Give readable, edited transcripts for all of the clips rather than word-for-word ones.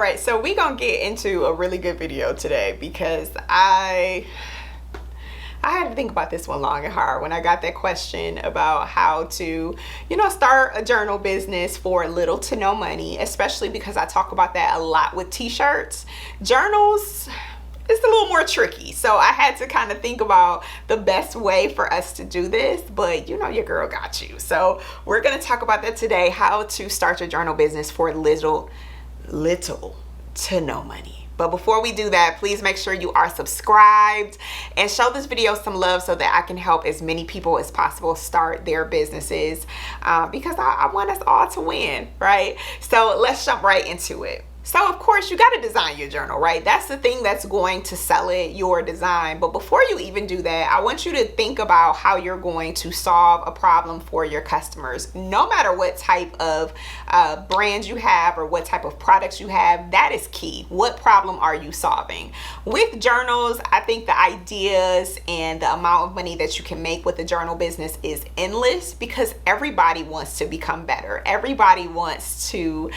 right, so we're gonna get into a really good video today because I had to think about this one long and hard when I got that question about how to, start a journal business for little to no money, especially because I talk about that a lot with t-shirts. Journals, it's a little more tricky. So I had to kind of think about the best way for us to do this, but your girl got you. So we're going to talk about that today, how to start your journal business for little to no money. But before we do that, please make sure you are subscribed and show this video some love so that I can help as many people as possible start their businesses because I want us all to win, right? So let's jump right into it. So of course you got to design your journal, right? That's the thing that's going to sell it, your design. But before you even do that, I want you to think about how you're going to solve a problem for your customers. No matter what type of brand you have or what type of products you have, that is key. What problem are you solving? With journals, I think the ideas and the amount of money that you can make with the journal business is endless because everybody wants to become better. Everybody wants to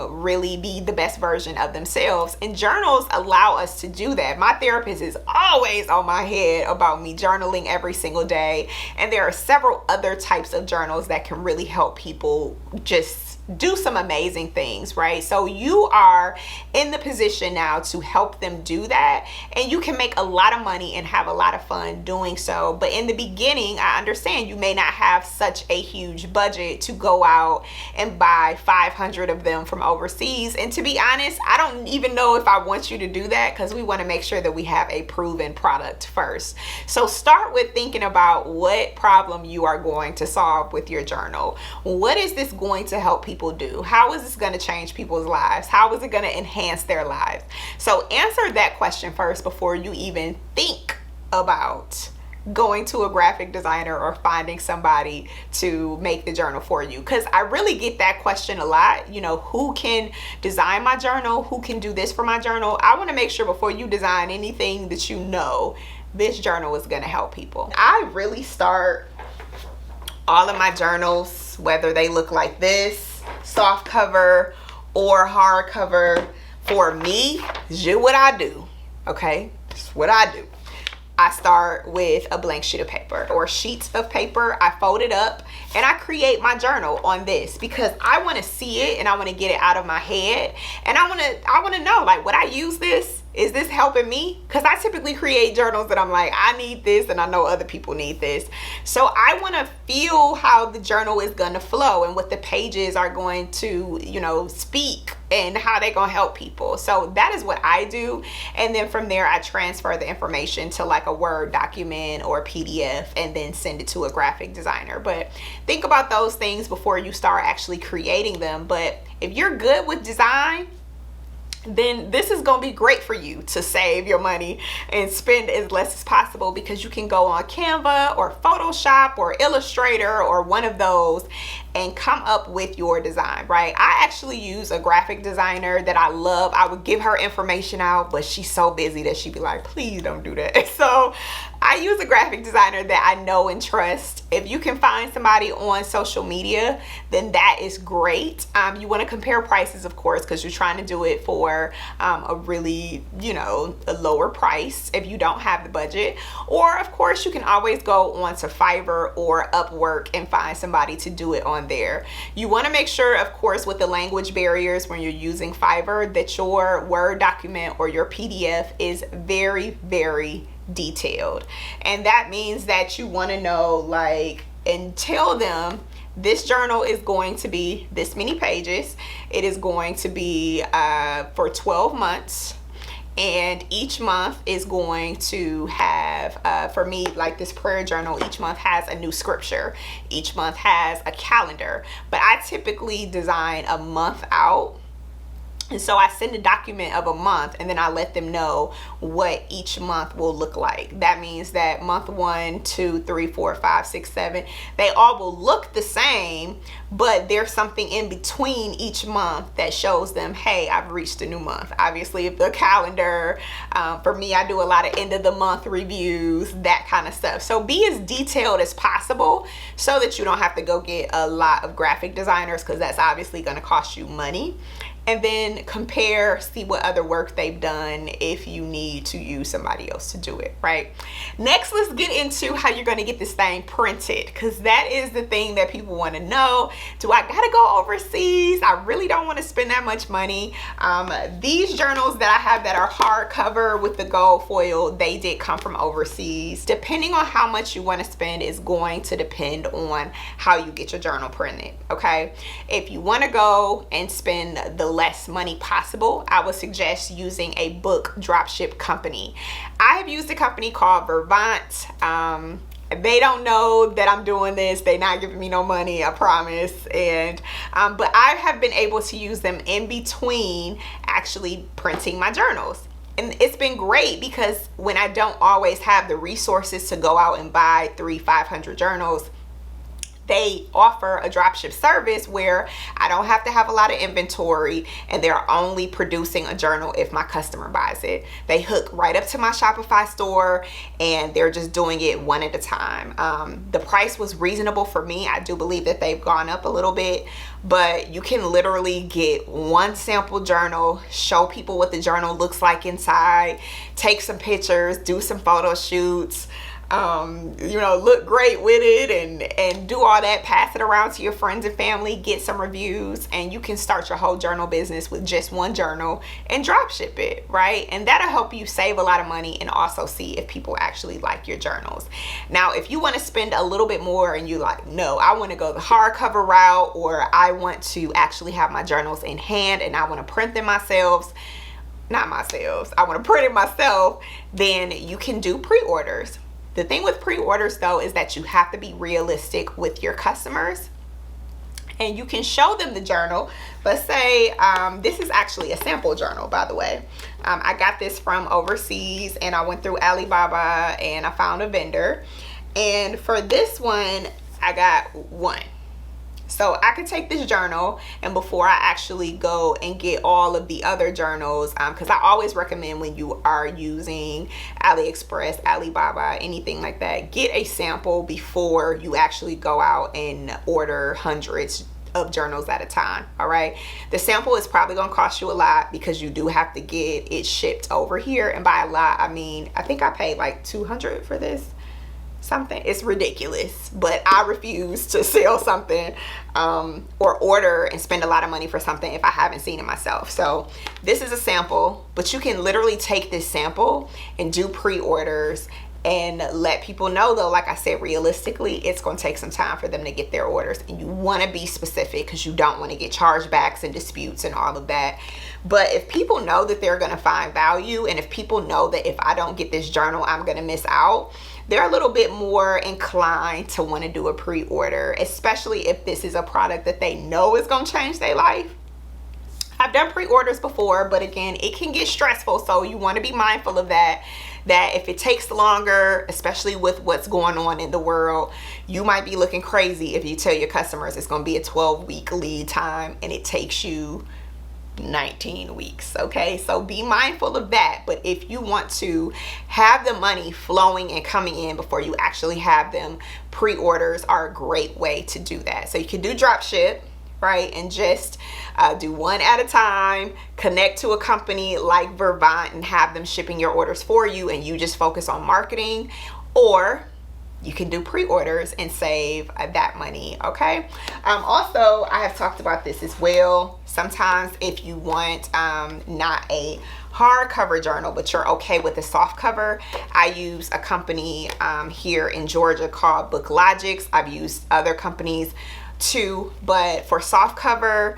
really be the best version of themselves, and journals allow us to do that. My therapist is always on my head about me journaling every single day, and there are several other types of journals that can really help people just do some amazing things, right? So you are in the position now to help them do that, and you can make a lot of money and have a lot of fun doing so. But in the beginning, I understand you may not have such a huge budget to go out and buy 500 of them from overseas. And to be honest, I don't even know if I want you to do that because we want to make sure that we have a proven product first. So start with thinking about what problem you are going to solve with your journal. What is this going to help people do? How is this going to change people's lives? How is it going to enhance their lives? So answer that question first before you even think about going to a graphic designer or finding somebody to make the journal for you, because I really get that question a lot. Who can design my journal? Who can do this for my journal? I want to make sure before you design anything that this journal is going to help people. I really start all of my journals, whether they look like this, soft cover or hardcover, for me, what I do, okay? It's what I do. I start with a blank sheet of paper or sheets of paper. I fold it up and I create my journal on this because I want to see it and I want to get it out of my head, and I want to know, like, would I use this? Is this helping me? Because I typically create journals that I'm like, I need this and I know other people need this. So I want to feel how the journal is going to flow and what the pages are going to, speak and how they're going to help people. So that is what I do. And then from there, I transfer the information to like a Word document or PDF and then send it to a graphic designer. But think about those things before you start actually creating them. But if you're good with design, then this is going to be great for you to save your money and spend as less as possible, because you can go on Canva or Photoshop or Illustrator or one of those and come up with your design, right? I actually use a graphic designer that I love. I would give her information out, but she's so busy that she'd be like, please don't do that. So I use a graphic designer that I know and trust. If you can find somebody on social media, then that is great. You want to compare prices, of course, because you're trying to do it for a really, a lower price if you don't have the budget. Or, of course, you can always go on to Fiverr or Upwork and find somebody to do it on there. You want to make sure, of course, with the language barriers when you're using Fiverr, that your Word document or your PDF is very, very detailed. And that means that you want to know, like, and tell them this journal is going to be this many pages. It is going to be for 12 months. And each month is going to have, for me, like this prayer journal, each month has a new scripture. Each month has a calendar. But I typically design a month out. And so I send a document of a month, and then I let them know what each month will look like. That means that month 1, 2, 3, 4, 5, 6, 7, they all will look the same, but there's something in between each month that shows them, hey, I've reached a new month. Obviously, if the calendar, for me, I do a lot of end of the month reviews, that kind of stuff. So be as detailed as possible so that you don't have to go get a lot of graphic designers, because that's obviously going to cost you money. and then compare, see what other work they've done if you need to use somebody else to do it, right? Next, let's get into how you're going to get this thing printed, because that is the thing that people want to know. Do I gotta go overseas? I really don't want to spend that much money. These journals that I have that are hardcover with the gold foil, they did come from overseas. Depending on how much you want to spend is going to depend on how you get your journal printed, okay? If you want to go and spend the less money possible, I would suggest using a book dropship company. I have used a company called Vervant. They don't know that I'm doing this. They're not giving me no money, I promise. And but I have been able to use them in between actually printing my journals. And it's been great because when I don't always have the resources to go out and buy 300-500 journals, they offer a dropship service where I don't have to have a lot of inventory, and they're only producing a journal if my customer buys it. They hook right up to my Shopify store, and they're just doing it one at a time. The price was reasonable for me. I do believe that they've gone up a little bit, but you can literally get one sample journal, show people what the journal looks like inside, take some pictures, do some photo shoots, look great with it, and do all that, pass it around to your friends and family, get some reviews, and you can start your whole journal business with just one journal and drop ship it, right? And that'll help you save a lot of money and also see if people actually like your journals. Now, if you want to spend a little bit more and you like, no, I want to go the hardcover route, or I want to actually have my journals in hand and I want to print them myself, I want to print it myself, then you can do pre-orders. The thing with pre-orders though is that you have to be realistic with your customers, and you can show them the journal. Let's say this is actually a sample journal, by the way. I got this from overseas, and I went through Alibaba and I found a vendor, and for this one I got one. So I could take this journal, and before I actually go and get all of the other journals, because I always recommend when you are using AliExpress, Alibaba, anything like that, get a sample before you actually go out and order hundreds of journals at a time. All right, the sample is probably going to cost you a lot because you do have to get it shipped over here, and by a lot I mean I think I paid like $200 for this. Something, it's ridiculous, but I refuse to sell something or order and spend a lot of money for something if I haven't seen it myself. So this is a sample, but you can literally take this sample and do pre-orders and let people know, though, like I said, realistically it's going to take some time for them to get their orders, and you want to be specific because you don't want to get chargebacks and disputes and all of that. But if people know that they're going to find value, and if people know that if I don't get this journal I'm going to miss out, they're a little bit more inclined to want to do a pre-order, especially if this is a product that they know is going to change their life. I've done pre-orders before, but again, it can get stressful, so you want to be mindful of that if it takes longer, especially with what's going on in the world, you might be looking crazy if you tell your customers it's going to be a 12-week lead time and it takes you 19 weeks. Okay, so be mindful of that. But if you want to have the money flowing and coming in before you actually have them, pre-orders are a great way to do that. So you can do drop ship, right, and just do one at a time, connect to a company like Vervant and have them shipping your orders for you, and you just focus on marketing. Or you can do pre-orders and save that money. Okay, also I have talked about this as well. Sometimes if you want not a hardcover journal but you're okay with a soft cover, I use a company here in Georgia called Book Logix. I've used other companies too, but for soft cover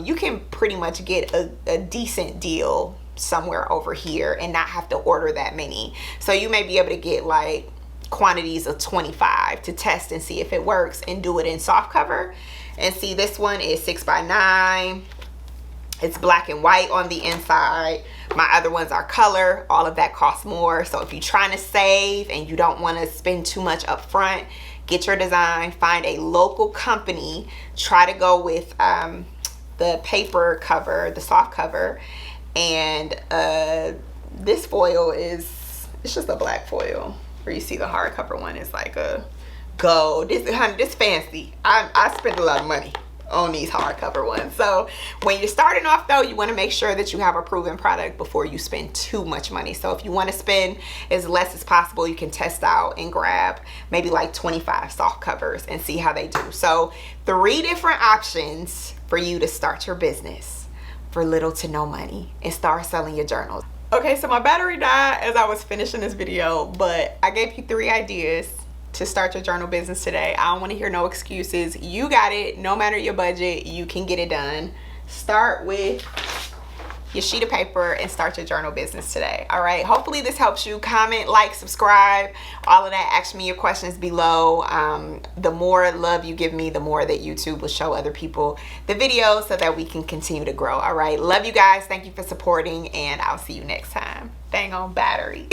you can pretty much get a decent deal somewhere over here and not have to order that many. So you may be able to get like quantities of 25 to test and see if it works, and do it in soft cover. And see, this one is 6x9. It's black and white on the inside. My other ones are color. All of that costs more. So if you're trying to save and you don't want to spend too much up front, get your design, find a local company, try to go with the paper cover, the soft cover, and this foil it's just a black foil. Where you see the hardcover one is like a gold. This fancy. I spent a lot of money. on these hardcover ones. So when you're starting off though, you want to make sure that you have a proven product before you spend too much money. So if you want to spend as less as possible, you can test out and grab maybe like 25 soft covers and see how they do. So 3 different options for you to start your business for little to no money and start selling your journals. Okay, so my battery died as I was finishing this video, but I gave you 3 ideas to start your journal business today. I don't want to hear no excuses. You got it. No matter your budget, you can get it done. Start with your sheet of paper and start your journal business today. All right, hopefully this helps you. Comment, like, subscribe, all of that. Ask me your questions below. The more love you give me, the more that YouTube will show other people the video so that we can continue to grow. All right, love you guys. Thank you for supporting, and I'll see you next time. Dang on battery.